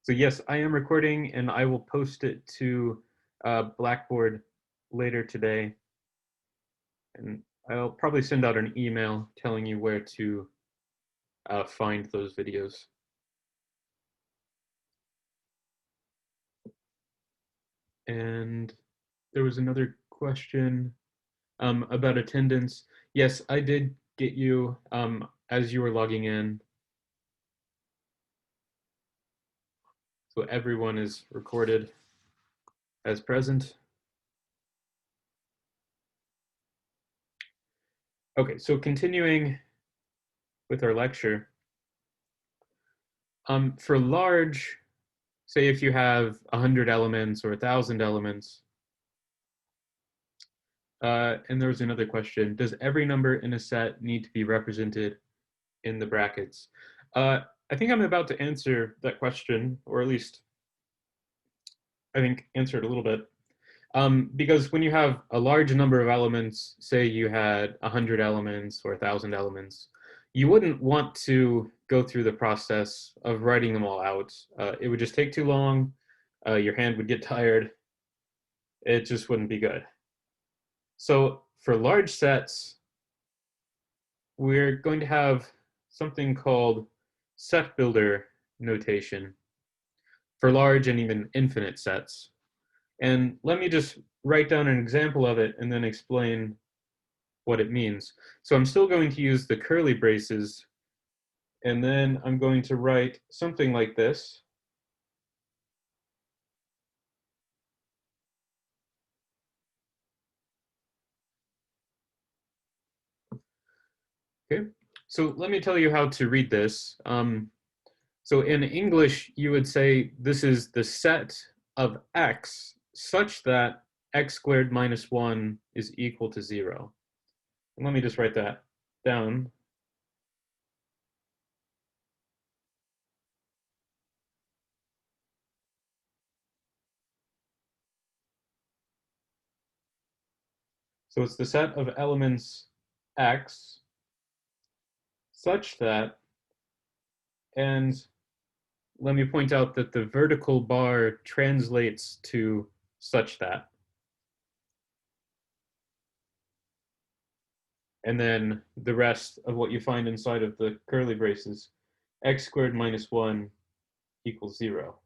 So yes, I am recording and I will post it to Blackboard later today. And I'll probably send out an email telling you where to find those videos. And there was another question about attendance. Yes, I did get you as you were logging in. So everyone is recorded as present. Okay, so continuing with our lecture. For large, say if you have 100 elements or 1,000 elements, and there was another question, does every number in a set need to be represented in the brackets? I think I'm about to answer that question, or at least I think answer it a little bit. Because when you have a large number of elements, say you had 100 elements or 1,000 elements, you wouldn't want to go through the process of writing them all out. It would just take too long. Your hand would get tired. It just wouldn't be good. So for large sets, we're going to have something called set builder notation for large and even infinite sets. And let me just write down an example of it and then explain what it means. So I'm still going to use the curly braces, and then I'm going to write something like this. Okay, so let me tell you how to read this. So in English, you would say this is the set of x such that x squared minus 1 is equal to 0. And let me just write that down. So it's the set of elements x such that, and let me point out that the vertical bar translates to such that. And then the rest of what you find inside of the curly braces, x squared minus 1 equals 0.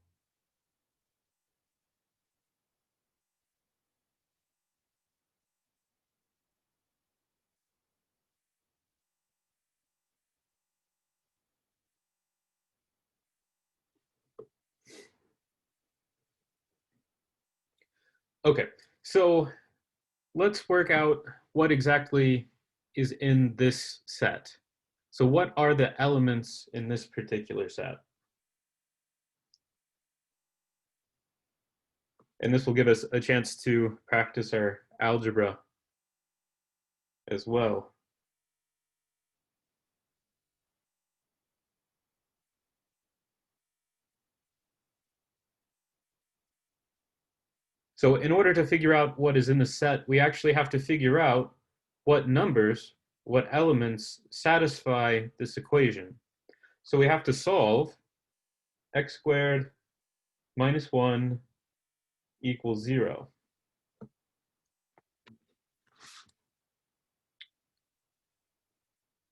Okay, so let's work out what exactly is in this set. So what are the elements in this particular set? And this will give us a chance to practice our algebra as well. So in order to figure out what is in the set, we actually have to figure out what numbers, what elements satisfy this equation. So we have to solve x squared minus 1 equals 0.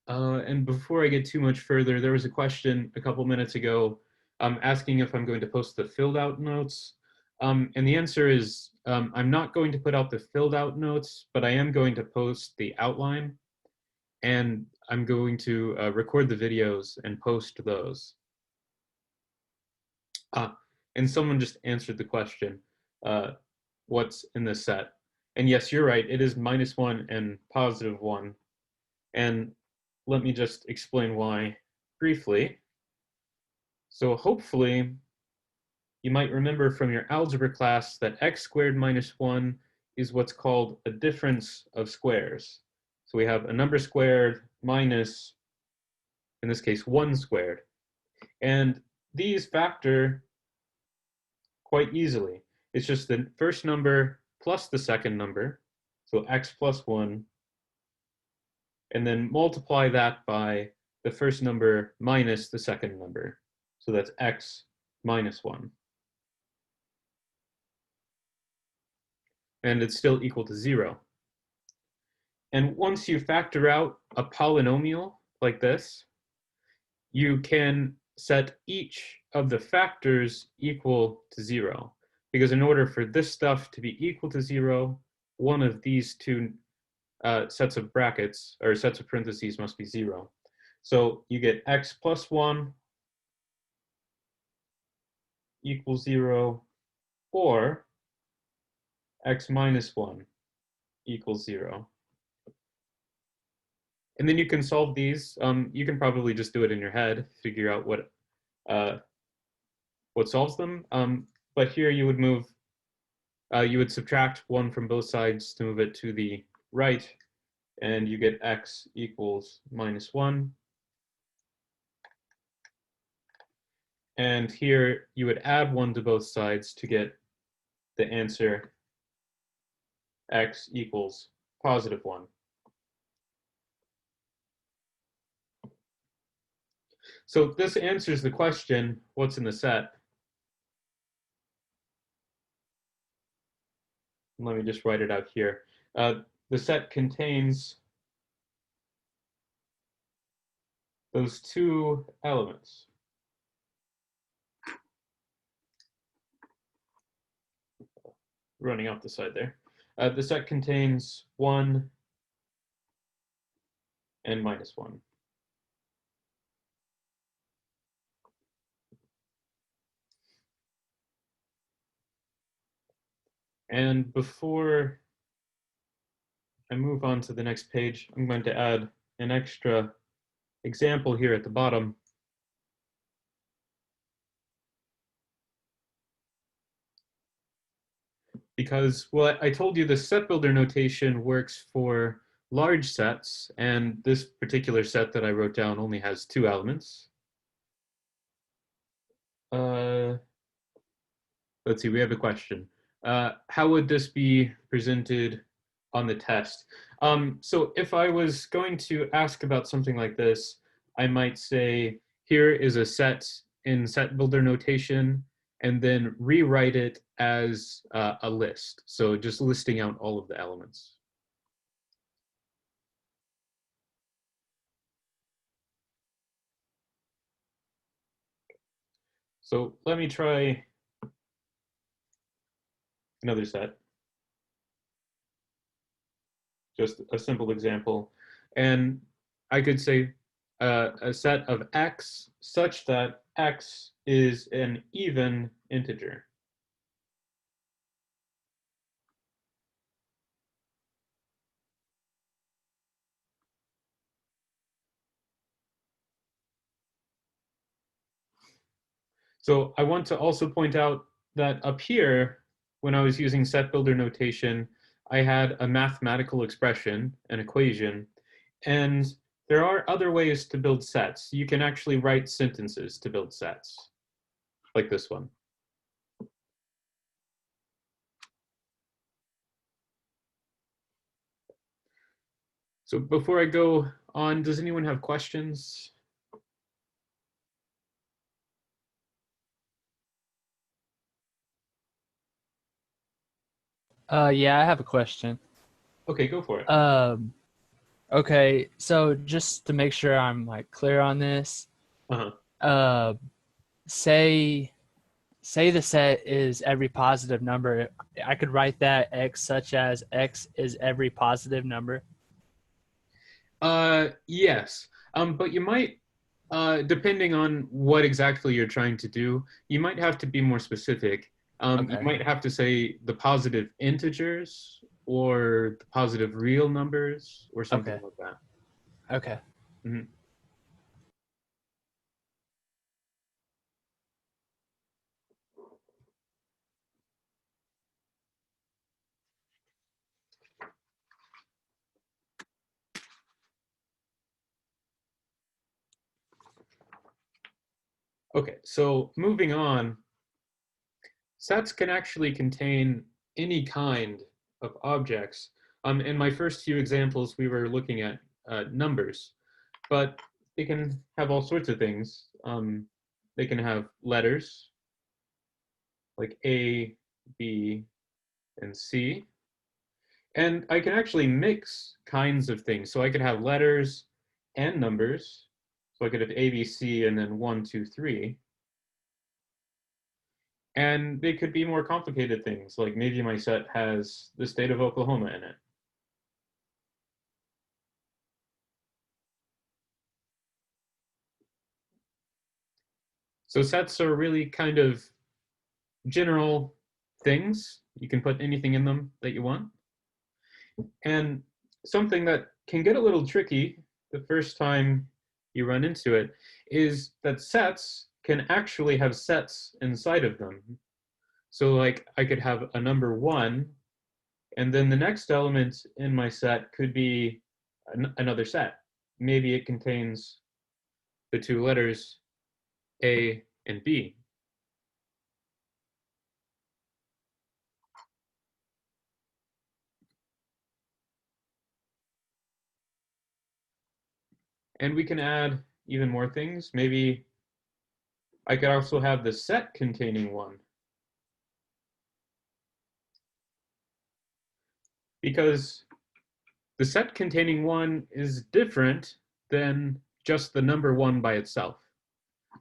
And before I get too much further, there was a question a couple minutes ago asking if I'm going to post the filled out notes. And the answer is I'm not going to put out the filled out notes, but I am going to post the outline, and I'm going to record the videos and post those. And someone just answered the question, what's in this set? And yes, you're right, it is minus 1 and positive 1. And let me just explain why briefly. So hopefully you might remember from your algebra class that x squared minus 1 is what's called a difference of squares. So we have a number squared minus, in this case, 1 squared. And these factor quite easily. It's just the first number plus the second number, so x plus 1, and then multiply that by the first number minus the second number. So that's x minus 1. And it's still equal to 0. And once you factor out a polynomial like this, you can set each of the factors equal to 0. Because in order for this stuff to be equal to 0, one of these two sets of brackets, or sets of parentheses, must be 0. So you get x plus 1 equals 0, or x minus 1 equals 0. And then you can solve these. You can probably just do it in your head, figure out what solves them. But here you would subtract 1 from both sides to move it to the right, and you get x equals minus 1. And here you would add 1 to both sides to get the answer x equals positive 1. So this answers the question, what's in the set? Let me just write it out here. The set contains those two elements. Running off the side there. The set contains 1 and minus 1. And before I move on to the next page, I'm going to add an extra example here at the bottom. Because, well, I told you the set builder notation works for large sets, and this particular set that I wrote down only has 2 elements. Let's see, we have a question. How would this be presented on the test? So if I was going to ask about something like this, I might say, here is a set in set builder notation, and then rewrite it as a list. So just listing out all of the elements. So let me try another set. Just a simple example. And I could say a set of x such that x is an even integer. So I want to also point out that up here, when I was using set builder notation, I had a mathematical expression, an equation, and there are other ways to build sets. You can actually write sentences to build sets, like this one. So before I go on, does anyone have questions? Yeah, I have a question. Okay, go for it. Okay, so just to make sure I'm like clear on this, Uh-huh. say the set is every positive number. I could write that x such as x is every positive number. Yes. But you might, depending on what exactly you're trying to do, you might have to be more specific. You Okay. might have to say the positive integers or the positive real numbers or something Okay. like that. Okay. Mhm. Okay, so moving on, sets can actually contain any kind of objects. In my first few examples, we were looking at numbers, but they can have all sorts of things. They can have letters, like A, B, and C. And I can actually mix kinds of things. So I could have letters and numbers. So I could have A, B, C, and then 1, 2, 3. And they could be more complicated things, like maybe my set has the state of Oklahoma in it. So sets are really kind of general things. You can put anything in them that you want. And something that can get a little tricky the first time you run into it is that sets can actually have sets inside of them. So like I could have a number 1, and then the next element in my set could be another set. Maybe it contains the 2 letters A and B. And we can add even more things. Maybe I could also have the set containing 1. Because the set containing 1 is different than just the number 1 by itself.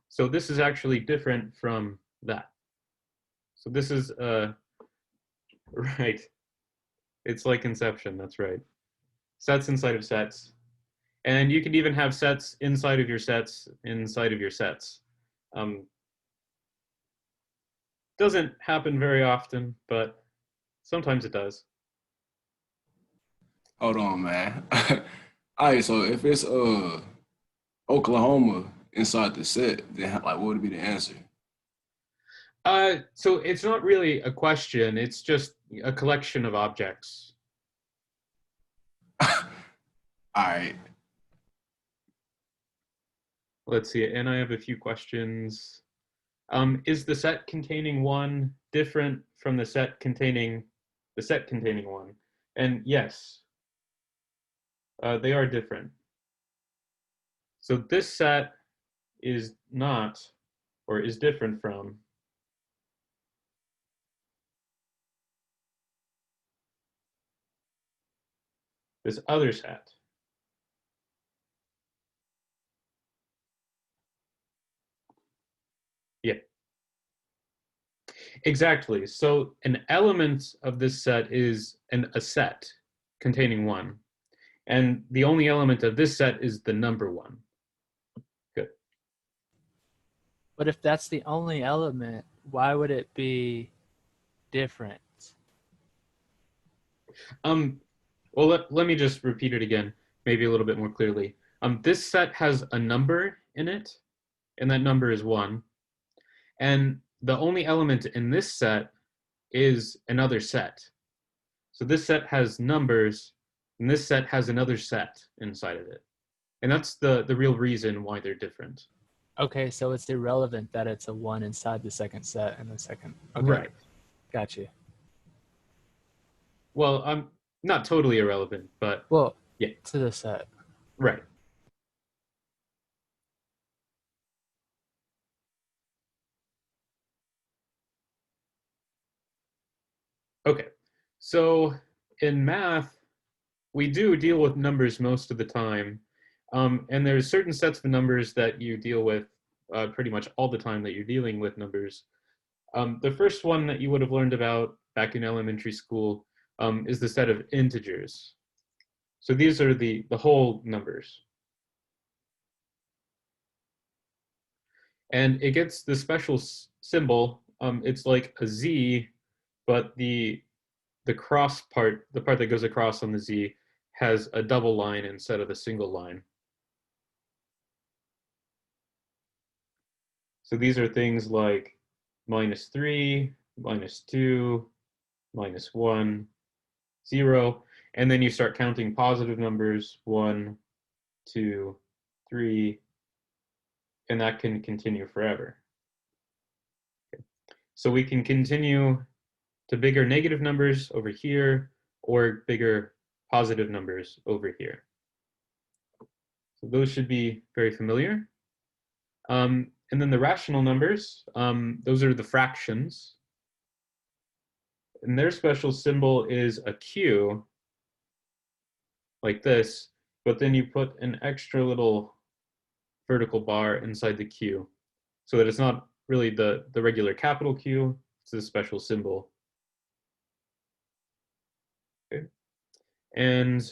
So this is actually different from that. So this is, right. It's like Inception, that's right. Sets inside of sets. And you can even have sets inside of your sets inside of your sets. Doesn't happen very often, but sometimes it does. Hold on, man. All right, so if it's Oklahoma inside the set, then like what would be the answer? So it's not really a question, it's just a collection of objects. All right. Let's see, and I have a few questions. Is the set containing 1 different from the set containing 1? And yes, they are different. So this set is not, or is different from, this other set. Yeah, exactly. So an element of this set is a set containing 1. And the only element of this set is the number 1. Good. But if that's the only element, why would it be different? Well, let me just repeat it again, maybe a little bit more clearly. This set has a number in it, and that number is 1. And the only element in this set is another set. So this set has numbers, and this set has another set inside of it. And that's the real reason why they're different. Okay, so it's irrelevant that it's a 1 inside the second set and the second. Okay. Right. Gotcha. Well, not totally irrelevant, but Well, yeah, to the set. right. Okay, so in math, we do deal with numbers most of the time. And there's certain sets of numbers that you deal with pretty much all the time that you're dealing with numbers. The first one that you would have learned about back in elementary school is the set of integers. So these are the whole numbers. And it gets the special symbol. It's like a Z, but the cross part, the part that goes across on the Z, has a double line instead of a single line. So these are things like -3, -2, -1, 0, and then you start counting positive numbers, 1, 2, 3, and that can continue forever. Okay. So we can continue to bigger negative numbers over here, or bigger positive numbers over here. So those should be very familiar. And then the rational numbers, those are the fractions. And their special symbol is a Q, like this, but then you put an extra little vertical bar inside the Q, so that it's not really the regular capital Q, it's a special symbol. Okay. And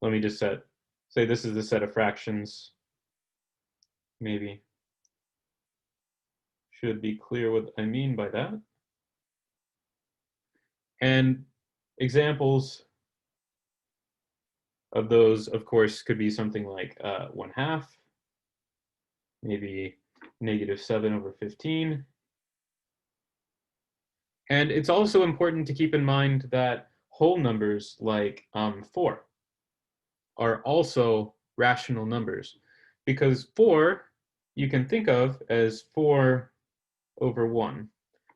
let me just say this is the set of fractions, maybe. Should be clear what I mean by that. And examples of those, of course, could be something like 1/2, maybe -7/15. And it's also important to keep in mind that whole numbers like 4 are also rational numbers, because 4 you can think of as 4/1.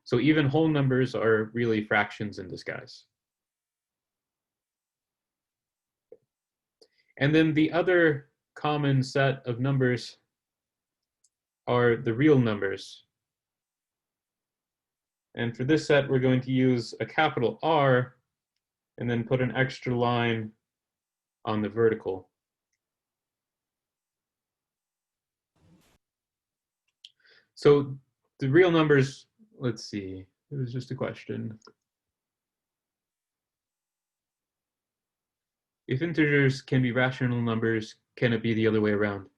So even whole numbers are really fractions in disguise. And then the other common set of numbers are the real numbers. And for this set, we're going to use a capital R and then put an extra line on the vertical. So the real numbers, let's see, it was just a question. If integers can be rational numbers, can it be the other way around?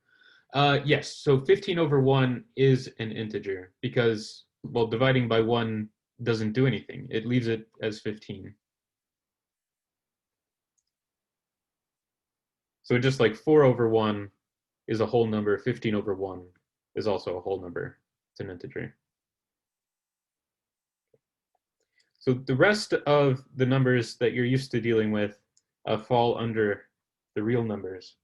Yes, so 15/1 is an integer because, well, dividing by 1 doesn't do anything. It leaves it as 15. So just like 4/1 is a whole number, 15/1 is also a whole number. It's an integer. So the rest of the numbers that you're used to dealing with fall under the real numbers.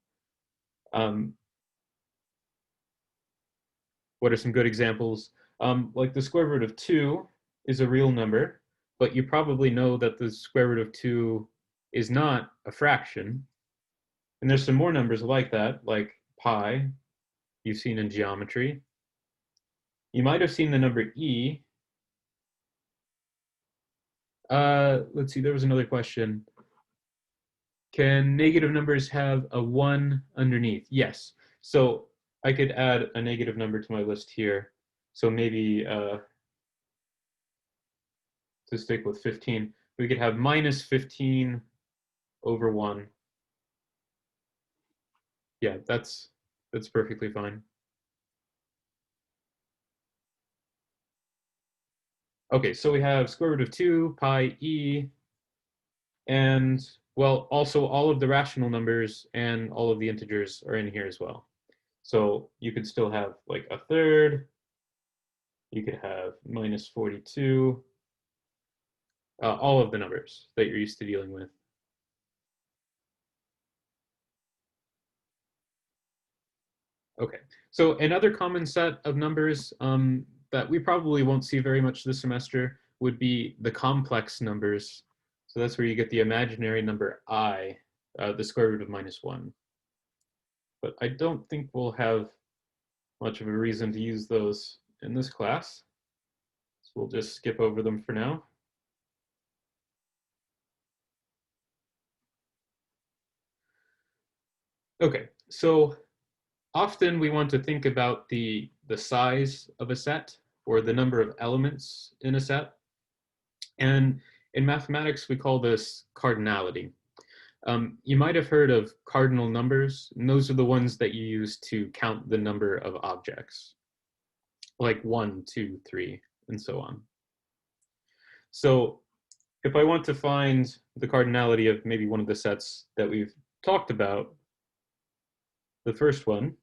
What are some good examples? Like the square root of 2 is a real number, but you probably know that the square root of 2 is not a fraction. And there's some more numbers like that, like pi, you've seen in geometry. You might have seen the number e. Let's see, there was another question. Can negative numbers have a 1 underneath? Yes. So I could add a negative number to my list here. So maybe to stick with 15, we could have -15/1. Yeah, that's perfectly fine. Okay, so we have square root of 2, pi e, and, well, also all of the rational numbers and all of the integers are in here as well. So you could still have like a third, you could have -42, all of the numbers that you're used to dealing with. Okay, so another common set of numbers that we probably won't see very much this semester would be the complex numbers. So that's where you get the imaginary number I, the square root of -1. But I don't think we'll have much of a reason to use those in this class. So we'll just skip over them for now. Okay, so often we want to think about the size of a set or the number of elements in a set. And in mathematics, we call this cardinality. You might have heard of cardinal numbers, and those are the ones that you use to count the number of objects, like 1, 2, 3, and so on. So if I want to find the cardinality of maybe one of the sets that we've talked about, the first one,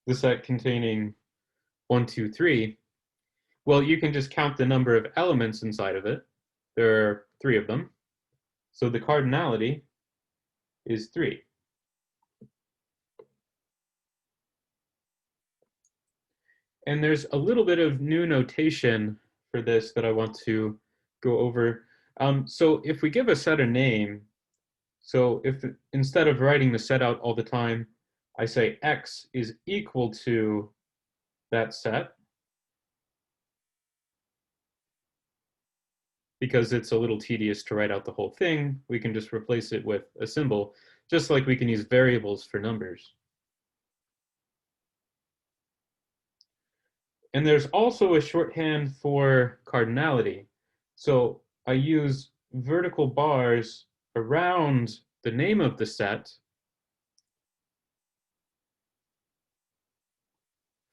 the set containing 1, 2, 3, well, you can just count the number of elements inside of it. There are 3 of them. So the cardinality is 3. And there's a little bit of new notation for this that I want to go over. So if we give a set a name, so if instead of writing the set out all the time, I say X is equal to that set, because it's a little tedious to write out the whole thing, we can just replace it with a symbol, just like we can use variables for numbers. And there's also a shorthand for cardinality. So I use vertical bars around the name of the set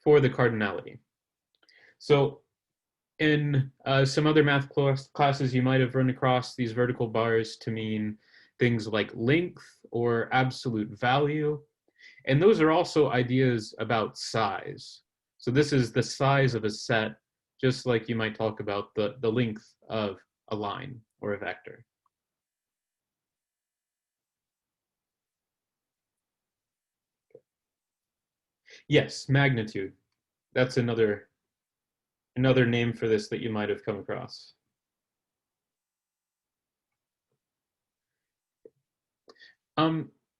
for the cardinality. So in some other math classes, you might have run across these vertical bars to mean things like length or absolute value. And those are also ideas about size. So this is the size of a set, just like you might talk about the length of a line or a vector. Yes, magnitude. That's another name for this that you might have come across.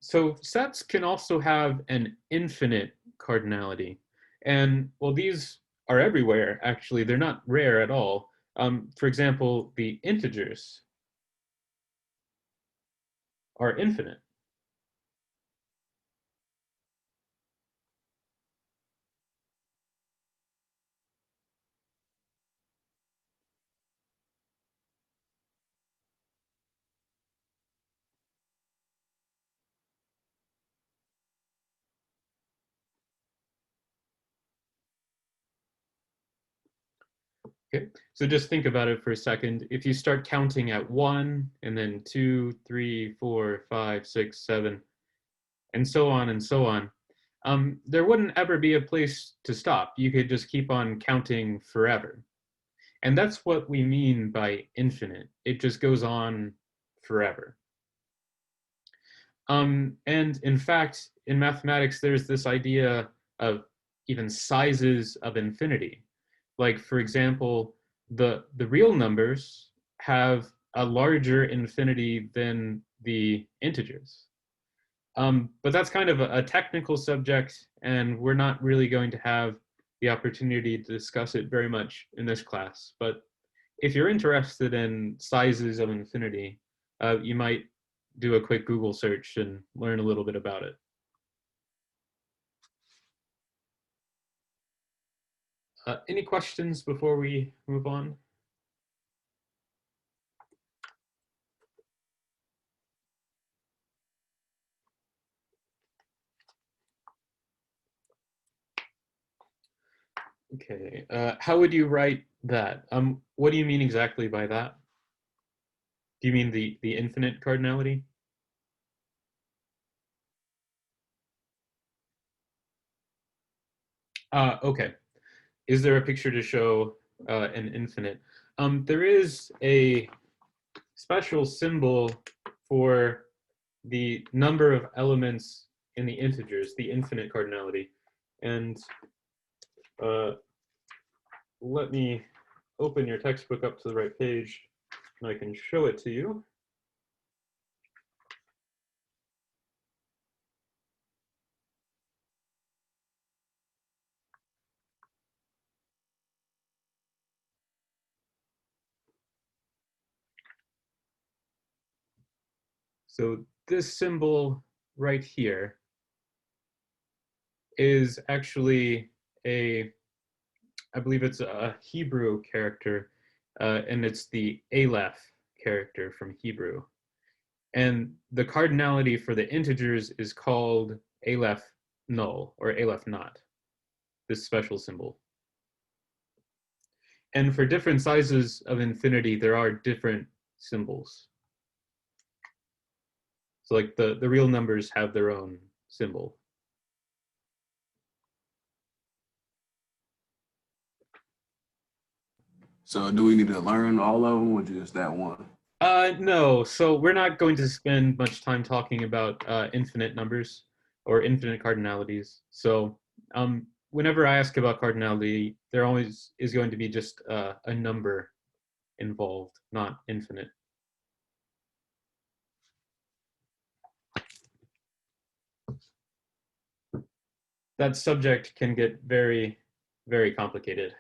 So sets can also have an infinite cardinality. And well, these are everywhere, actually. They're not rare at all. For example, the integers are infinite. Okay, so just think about it for a second. If you start counting at 1, and then 2, 3, 4, 5, 6, 7, and so on, there wouldn't ever be a place to stop. You could just keep on counting forever. And that's what we mean by infinite. It just goes on forever. And in fact, in mathematics, there's this idea of even sizes of infinity. Like, for example, the real numbers have a larger infinity than the integers. But that's kind of a technical subject, and we're not really going to have the opportunity to discuss it very much in this class. But if you're interested in sizes of infinity, you might do a quick Google search and learn a little bit about it. Any questions before we move on? Okay, how would you write that? What do you mean exactly by that? Do you mean the infinite cardinality? Okay. Is there a picture to show an infinite? There is a special symbol for the number of elements in the integers, the infinite cardinality. And let me open your textbook up to the right page, and I can show it to you. So this symbol right here is actually I believe it's a Hebrew character, and it's the Aleph character from Hebrew. And the cardinality for the integers is called Aleph null or Aleph not, this special symbol. And for different sizes of infinity, there are different symbols. So like the real numbers have their own symbol. So do we need to learn all of them or just that one? No, so we're not going to spend much time talking about infinite numbers or infinite cardinalities. So whenever I ask about cardinality, there always is going to be just a number involved, not infinite. That subject can get very, very complicated.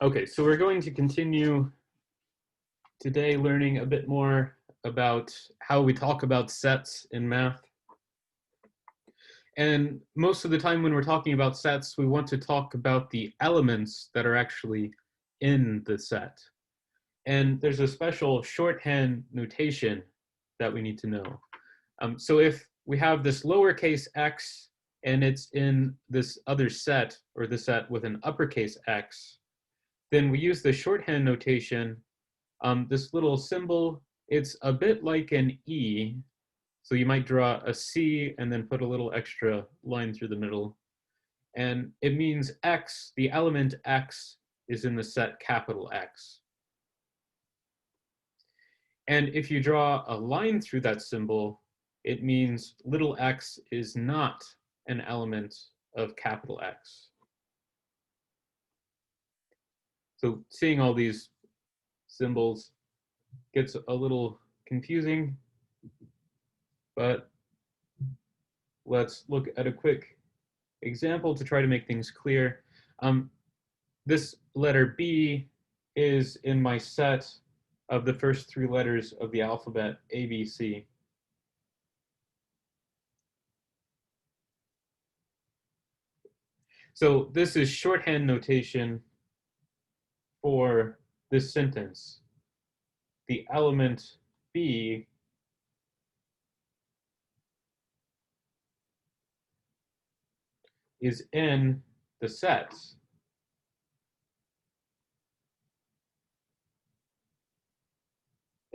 Okay, so we're going to continue today learning a bit more about how we talk about sets in math. And most of the time when we're talking about sets, we want to talk about the elements that are actually in the set. And there's a special shorthand notation that we need to know. So if we have this lowercase x and it's in this other set, or the set with an uppercase x, then we use the shorthand notation. This little symbol, it's a bit like an E. So you might draw a C and then put a little extra line through the middle. And it means X, the element X, is in the set capital X. And if you draw a line through that symbol, it means little x is not an element of capital X. So seeing all these symbols gets a little confusing, but let's look at a quick example to try to make things clear. This letter B is in my set of the first three letters of the alphabet, ABC. So this is shorthand notation for this sentence. The element B is in the sets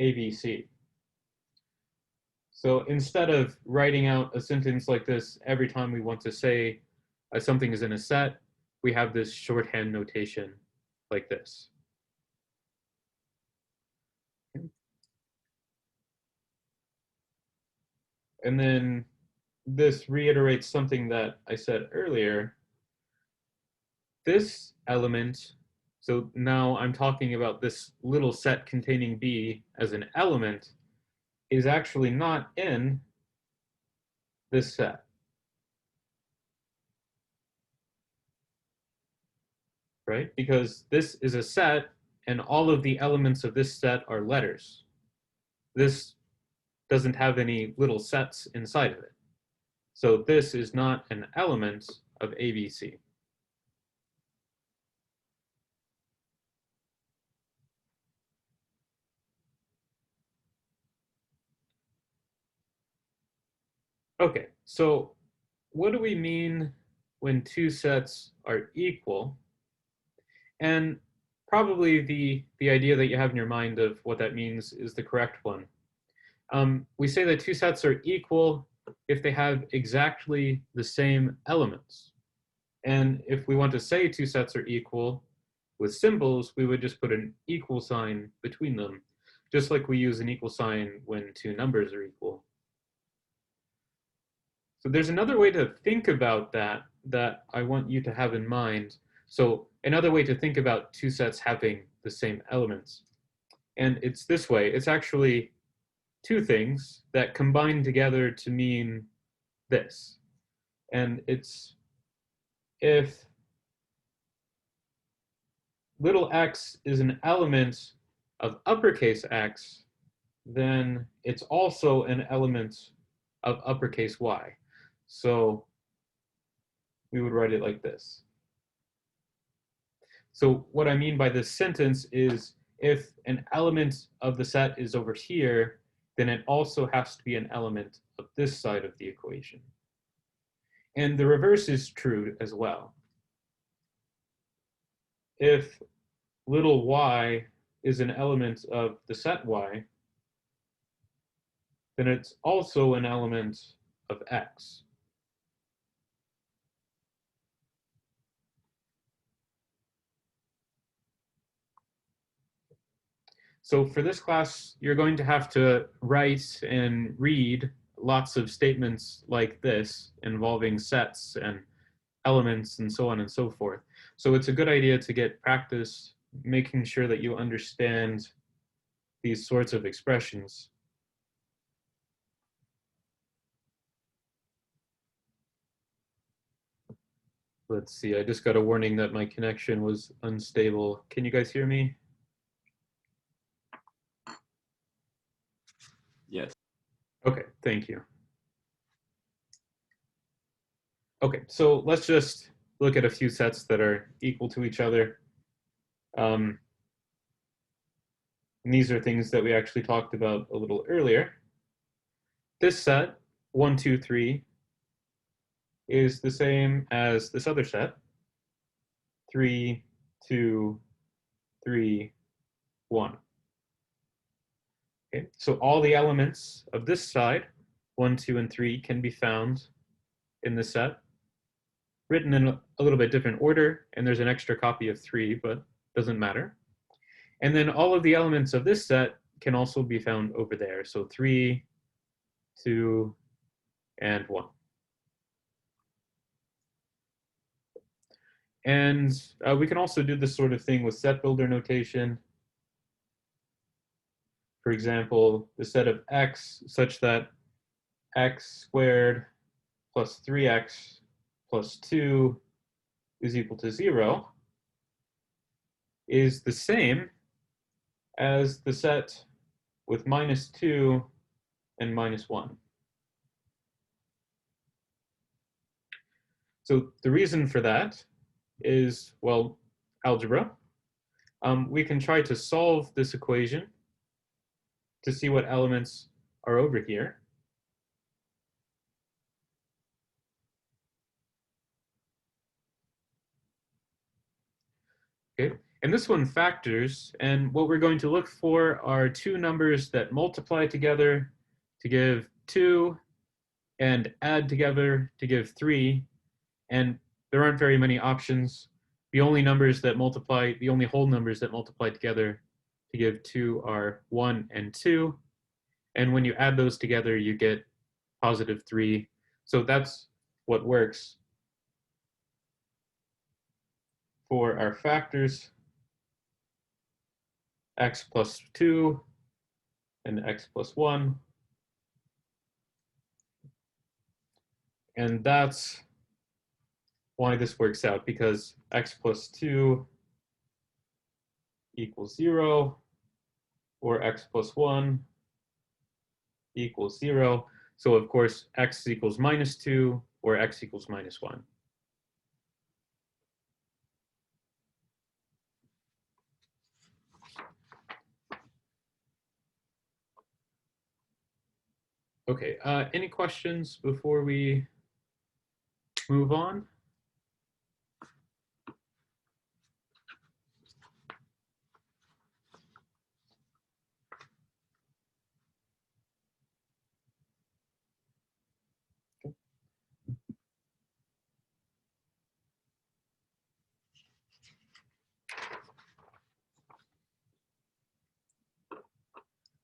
ABC. So instead of writing out a sentence like this every time we want to say something is in a set, we have this shorthand notation like this. And then this reiterates something that I said earlier. This element, so now I'm talking about this little set containing B as an element, is actually not in this set. Right? Because this is a set and all of the elements of this set are letters. This doesn't have any little sets inside of it. So this is not an element of ABC. Okay, so what do we mean when two sets are equal? And probably the idea that you have in your mind of what that means is the correct one. We say that two sets are equal if they have exactly the same elements. And if we want to say two sets are equal with symbols, we would just put an equal sign between them, just like we use an equal sign when two numbers are equal. So there's another way to think about that I want you to have in mind. So another way to think about two sets having the same elements. And it's this way. It's actually two things that combine together to mean this. And it's if little x is an element of uppercase X, then it's also an element of uppercase Y. So we would write it like this. So what I mean by this sentence is if an element of the set is over here, then it also has to be an element of this side of the equation. And the reverse is true as well. If little y is an element of the set Y, then it's also an element of X. So for this class, you're going to have to write and read lots of statements like this involving sets and elements and so on and so forth. So it's a good idea to get practice making sure that you understand these sorts of expressions. Let's see, I just got a warning that my connection was unstable. Can you guys hear me? Yes. Okay, thank you. Okay, so let's just look at a few sets that are equal to each other. And these are things that we actually talked about a little earlier. This set, 1, 2, 3, is the same as this other set, 3, 2, 3, 1. Okay, so all the elements of this side, 1, 2, and 3, can be found in the set, written in a little bit different order, and there's an extra copy of 3, but doesn't matter. And then all of the elements of this set can also be found over there. So 3, 2, and 1. And we can also do this sort of thing with set builder notation. For example, the set of x such that x squared plus 3x plus 2 is equal to 0 is the same as the set with -2 and -1. So the reason for that is, well, algebra. We can try to solve this equation to see what elements are over here. Okay, and this one factors, and what we're going to look for are two numbers that multiply together to give 2 and add together to give 3, and there aren't very many options. The only numbers that multiply, the only whole numbers that multiply together to give 2 are 1 and 2, and when you add those together, you get +3. So that's what works for our factors, x plus 2 and x plus 1. And that's why this works out, because x plus 2 equals 0, or x plus 1 equals 0. So of course, x equals -2 or x equals -1. Okay, any questions before we move on?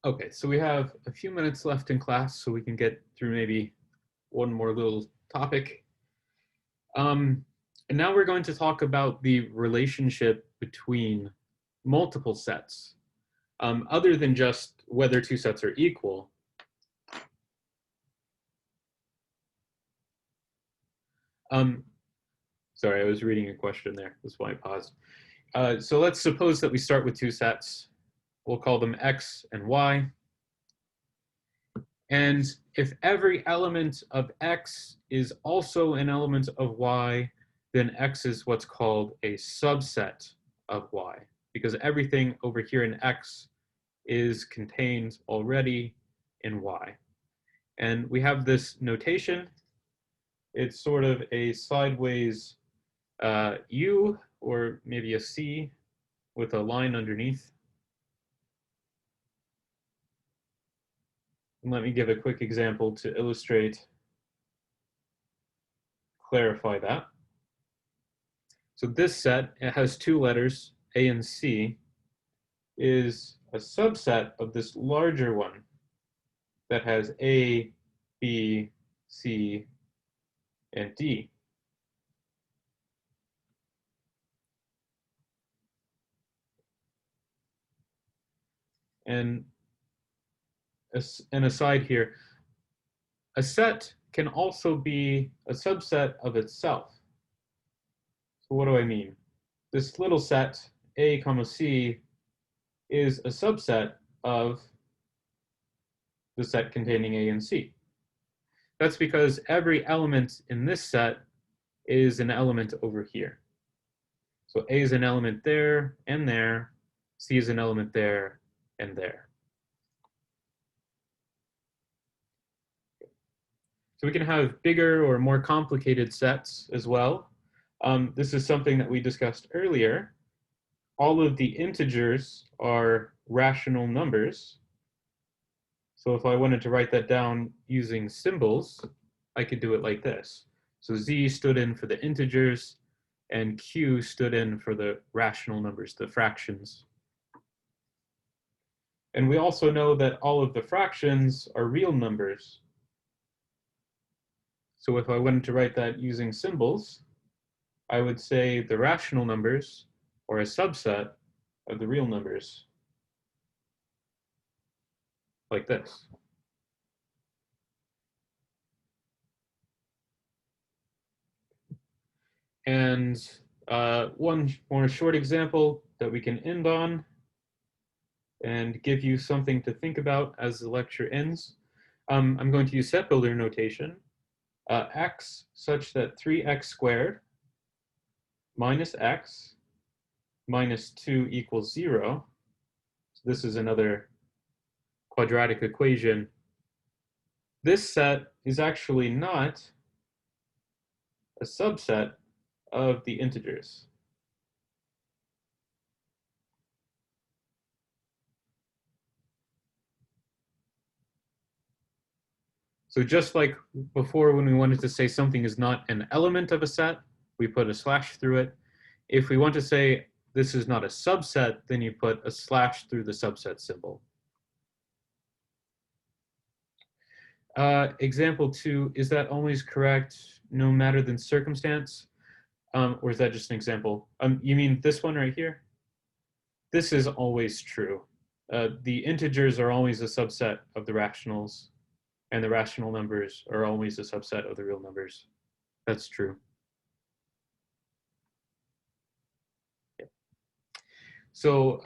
Okay, so we have a few minutes left in class, so we can get through maybe one more little topic. And now we're going to talk about the relationship between multiple sets, other than just whether two sets are equal. Sorry, I was reading a question there. That's why I paused. So let's suppose that we start with two sets. We'll call them x and y. And if every element of x is also an element of y, then x is what's called a subset of y, because everything over here in x is contained already in y. And we have this notation. It's sort of a sideways U, or maybe a C with a line underneath. And let me give a quick example to illustrate, clarify that. So this set, it has two letters, A and C, is a subset of this larger one that has A, B, C, and D. And an aside here, a set can also be a subset of itself. So what do I mean? This little set, A comma C, is a subset of the set containing A and C. That's because every element in this set is an element over here. So A is an element there and there, C is an element there and there. So we can have bigger or more complicated sets as well. This is something that we discussed earlier. All of the integers are rational numbers. So if I wanted to write that down using symbols, I could do it like this. So Z stood in for the integers, and Q stood in for the rational numbers, the fractions. And we also know that all of the fractions are real numbers. So if I wanted to write that using symbols, I would say the rational numbers are a subset of the real numbers, like this. And one more short example that we can end on and give you something to think about as the lecture ends. I'm going to use set builder notation. X such that 3x squared minus x minus 2 equals 0. So this is another quadratic equation. This set is actually not a subset of the integers. So just like before when we wanted to say something is not an element of a set, we put a slash through it. If we want to say this is not a subset, then you put a slash through the subset symbol. Example 2, is that always correct no matter the circumstance? Or is that just an example? You mean this one right here? This is always true. The integers are always a subset of the rationals, and the rational numbers are always a subset of the real numbers. That's true. Yeah. So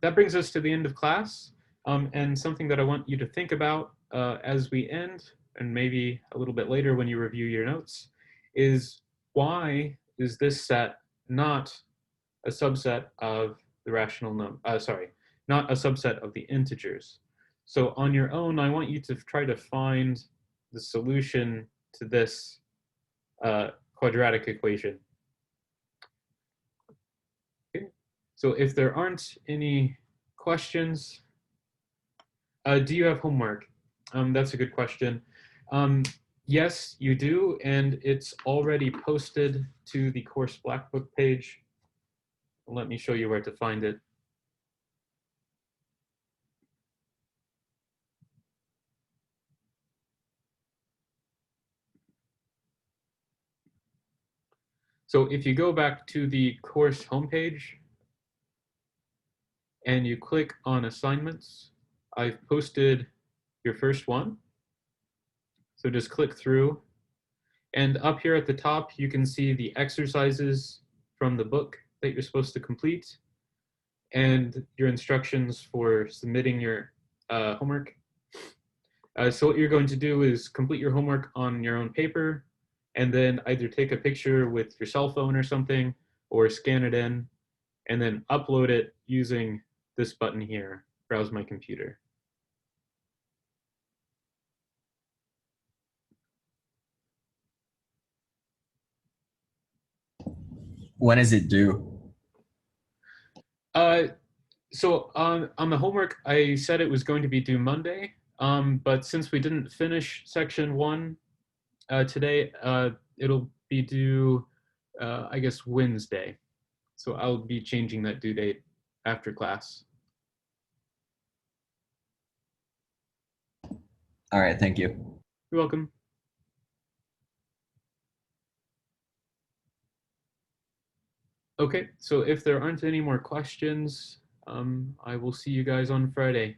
that brings us to the end of class, and something that I want you to think about as we end, and maybe a little bit later when you review your notes, is why is this set not a subset of the rational number? Not a subset of the integers. So on your own, I want you to try to find the solution to this quadratic equation. Okay. So if there aren't any questions, do you have homework? That's a good question. Yes, you do, and it's already posted to the course Blackbook page. Let me show you where to find it. So if you go back to the course homepage and you click on assignments, I've posted your first one. So just click through. And up here at the top, you can see the exercises from the book that you're supposed to complete and your instructions for submitting your homework. So what you're going to do is complete your homework on your own paper, and then either take a picture with your cell phone or something, or scan it in, and then upload it using this button here, Browse My Computer. When is it due? So on the homework, I said it was going to be due Monday, but since we didn't finish section 1 today, it'll be due, I guess, Wednesday. So I'll be changing that due date after class. All right, thank you. You're welcome. Okay, so if there aren't any more questions, I will see you guys on Friday.